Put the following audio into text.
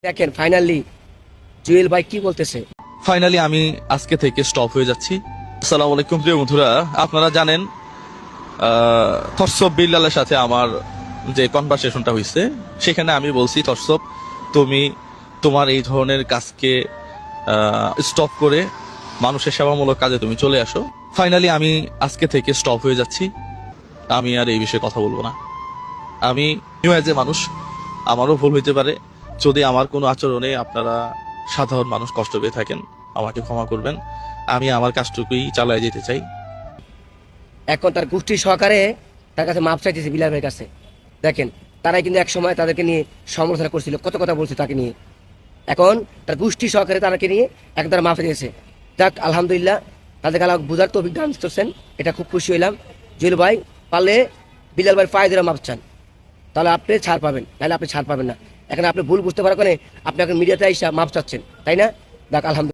দেখেন ফাইনালি জুয়েল ভাই কি বলতেছে। ফাইনালি আমি আজকে থেকে স্টপ হয়ে যাচ্ছি। আসসালামু আলাইকুম প্রিয় বন্ধুরা, আপনারা জানেন থরসব বিল্লালের সাথে আমার যে কনভারসেশনটা হয়েছে সেখানে আমি বলছি, থরসব তুমি তোমার এই ধরনের কাজকে স্টপ করে মানুষের সেবামূলক কাজে তুমি চলে আসো। ফাইনালি আমি আজকে থেকে স্টপ হয়ে যাচ্ছি। আমি আর এই বিষয়ে কথা বলবো না। আমি নিউ এজ এ মানুষ, আমারও ভুল হইতে পারে। যদি আমার কোনো আচরণে আপনারা সাধারণ মানুষ কষ্ট পেয়ে থাকেন, আমাকে ক্ষমা করবেন। আমি আমার কাজটুকুই চালায় যেতে চাই। এখন তার গোষ্ঠী সহকারে তার কাছে মাপ চাইতেছে বিলাল ভাইয়ের কাছে। দেখেন তারাই কিন্তু এক সময় তাদেরকে নিয়ে সমালোচনা করছিল, কত কথা বলছে তাকে নিয়ে। এখন তার গোষ্ঠী সহকারে তাদেরকে নিয়ে এক দ্বারা মাপ দিয়েছে। যাক আলহামদুলিল্লাহ, তাদেরকে আল্লাহ বুঝার তো অভিজ্ঞান করছেন, এটা খুব খুশি হইলাম। জুয়েল ভাই পারলে বিলাল ভাই পায়ে ধরে মাপ চান, তাহলে আপনি ছাড় পাবেন, নাহলে আপনি ছাড় পাবেন না। এখন আপনি ভুল বুঝতে পারার কারণে আপনি এখন মিডিয়াতে এসে মাপ চাচ্ছেন, তাই না? যাক আলহামদুলিল্লাহ।